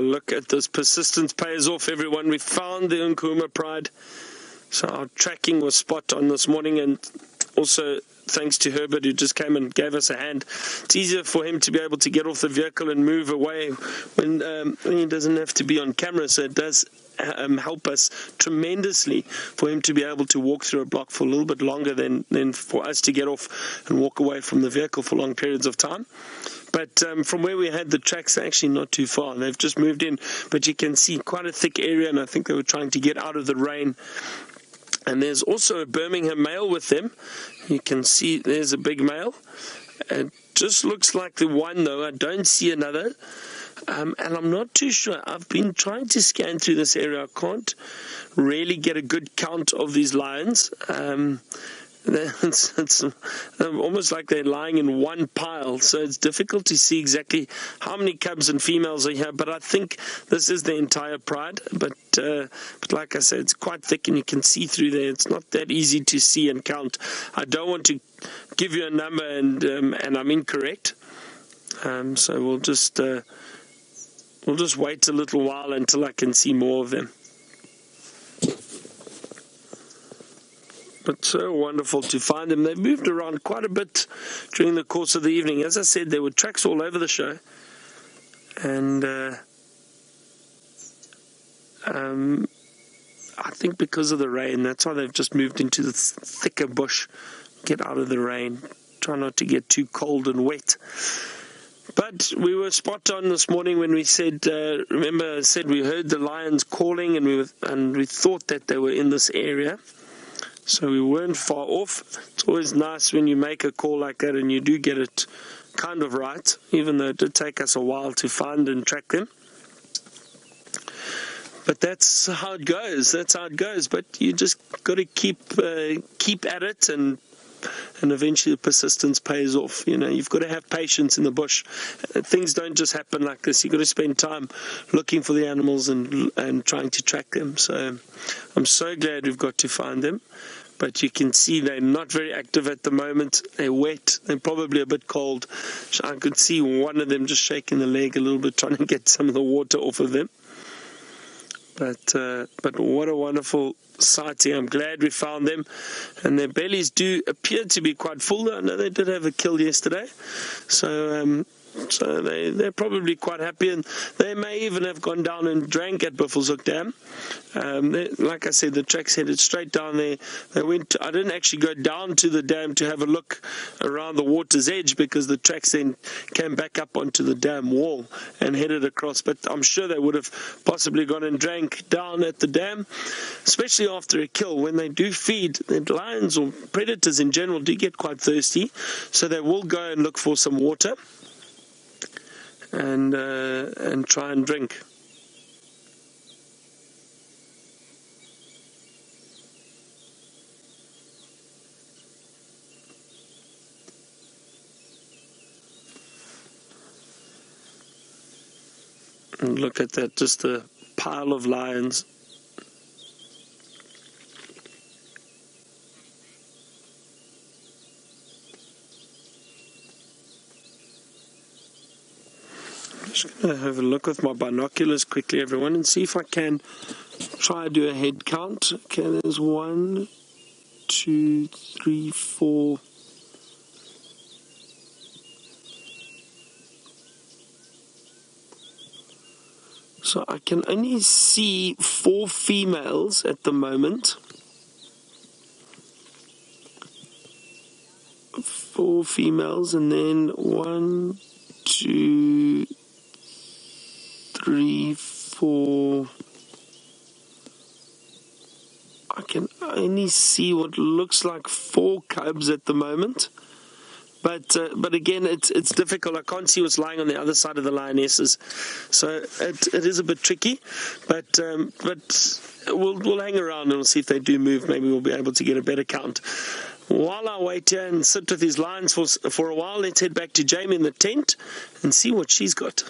Look at this. Persistence pays off, everyone. We found the Nkuhuma Pride. So our tracking was spot on this morning, and also thanks to Herbert, who just came and gave us a hand. It's easier for him to be able to get off the vehicle and move away when he doesn't have to be on camera, so it does help us tremendously for him to be able to walk through a block for a little bit longer than for us to get off and walk away from the vehicle for long periods of time. But from where we had the tracks, they're actually not too far. They've just moved in, but you can see quite a thick area, and I think they were trying to get out of the rain. And there's also a Birmingham male with them. You can see there's a big male. It just looks like the one, though. I don't see another. And I'm not too sure. I've been trying to scan through this area. I can't really get a good count of these lions. It's almost like they're lying in one pile, so it's difficult to see exactly how many cubs and females are here, but I think this is the entire pride. But like I said, it's quite thick and you can see through there. It's not that easy to see and count. I don't want to give you a number and I'm incorrect, so we'll just wait a little while until I can see more of them. But so wonderful to find them. They've moved around quite a bit during the course of the evening. As I said, there were tracks all over the show. And I think because of the rain, that's why they've just moved into the thicker bush. Get out of the rain. Try not to get too cold and wet. But we were spot on this morning when we said, remember I said we heard the lions calling and we thought that they were in this area. So we weren't far off. It's always nice when you make a call like that and you do get it kind of right, even though it did take us a while to find and track them. But that's how it goes. That's how it goes. But you just got to keep at it, and eventually the persistence pays off. You know, you've got to have patience in the bush. Things don't just happen like this. You've got to spend time looking for the animals and trying to track them. So I'm so glad we've got to find them. But you can see they're not very active at the moment. They're wet. They're probably a bit cold. I could see one of them just shaking the leg a little bit, trying to get some of the water off of them. But what a wonderful sighting. I'm glad we found them. And their bellies do appear to be quite full. I know they did have a kill yesterday. So they're probably quite happy, and they may even have gone down and drank at Buffelshoek Dam. Like I said, the tracks headed straight down there. I didn't actually go down to the dam to have a look around the water's edge, because the tracks then came back up onto the dam wall and headed across. But I'm sure they would have possibly gone and drank down at the dam, especially after a kill. When they do feed, the lions or predators in general do get quite thirsty, so they will go and look for some water and try and drink. And look at that, just a pile of lions. Just going to have a look with my binoculars quickly, everyone, and see if I can try to do a head count. Okay, there's 1, 2, 3, 4. So I can only see 4 females at the moment. 4 females, and then 1, 2, 3, 4. I can only see what looks like 4 cubs at the moment. But again, it's difficult. I can't see what's lying on the other side of the lionesses, so it is a bit tricky. But we'll hang around and we'll see if they do move. Maybe we'll be able to get a better count. While I wait here and sit with these lions for a while, let's head back to Jamie in the tent and see what she's got.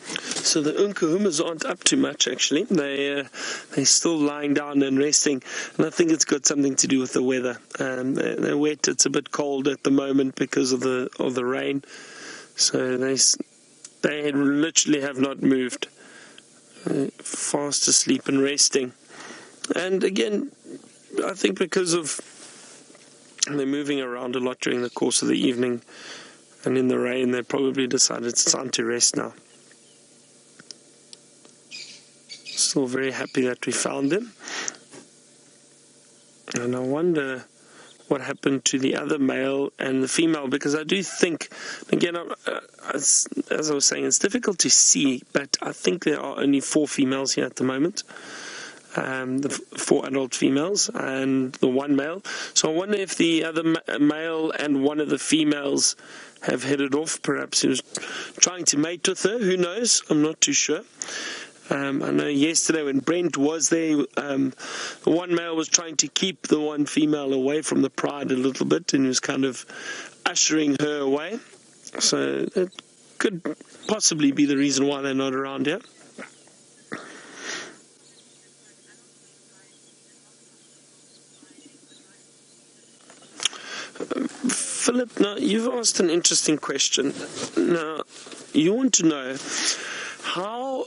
So the Nkuhumas aren't up too much, actually. They're still lying down and resting, and I think it's got something to do with the weather. They're wet. It's a bit cold at the moment because of the rain. So They literally have not moved. Fast asleep and resting. And again, I think because of they're moving around a lot during the course of the evening and in the rain, they probably decided it's time to rest now. Still very happy that we found them. And I wonder what happened to the other male and the female, because I do think, again, as I was saying, it's difficult to see, but I think there are only 4 females here at the moment. The 4 adult females and the 1 male. So I wonder if the other male and one of the females have headed off. Perhaps he was trying to mate with her. Who knows? I'm not too sure. I know yesterday when Brent was there, the 1 male was trying to keep the 1 female away from the pride a little bit, and he was kind of ushering her away. So that could possibly be the reason why they're not around here. Philip, now you've asked an interesting question. Now, you want to know how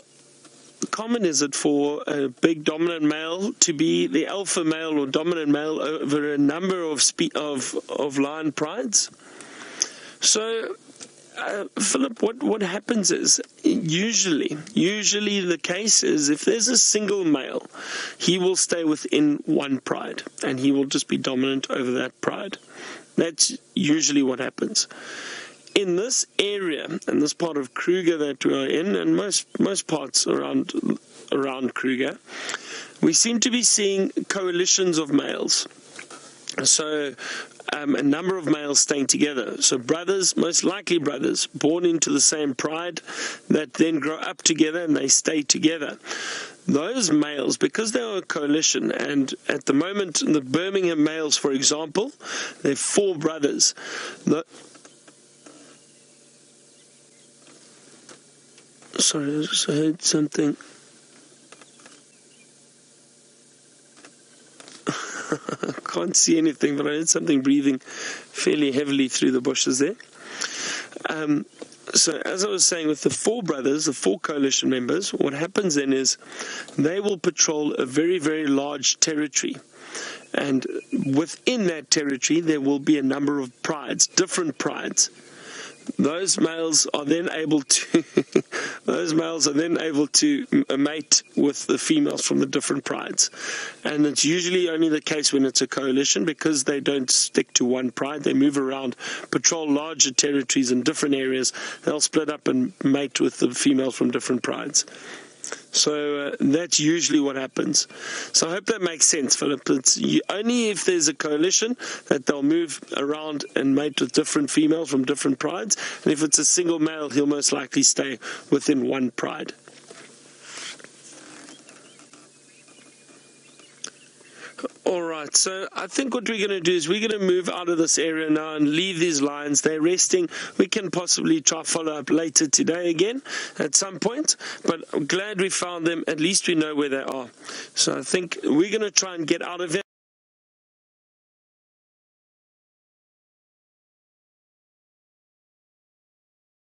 common is it for a big dominant male to be the alpha male or dominant male over a number of lion prides? So, Philip, what happens is usually the case is if there's a single male, he will stay within 1 pride and he will just be dominant over that pride. That's usually what happens. In this area, in this part of Kruger that we are in, and most parts around Kruger, we seem to be seeing coalitions of males. So a number of males staying together. So brothers, most likely brothers, born into the same pride, that then grow up together and they stay together. Those males, because they are a coalition, and at the moment, the Birmingham males, for example, they're 4 brothers. Sorry, I just heard something. I can't see anything, but I heard something breathing fairly heavily through the bushes there. So as I was saying, with the 4 brothers, the 4 coalition members, what happens then is they will patrol a very, very large territory. And within that territory, there will be a number of prides, different prides. Those males are then able to mate with the females from the different prides, and it's usually only the case when it's a coalition, because they don't stick to 1 pride. They move around, patrol larger territories in different areas. They'll split up and mate with the females from different prides. So that's usually what happens. So I hope that makes sense, Philip. It's only if there's a coalition that they'll move around and mate with different females from different prides. And if it's a single male, he'll most likely stay within 1 pride. All right, so I think what we're going to do is we're going to move out of this area now and leave these lions. They're resting. We can possibly try follow up later today again at some point, but I'm glad we found them. At least we know where they are. So I think we're going to try and get out of here.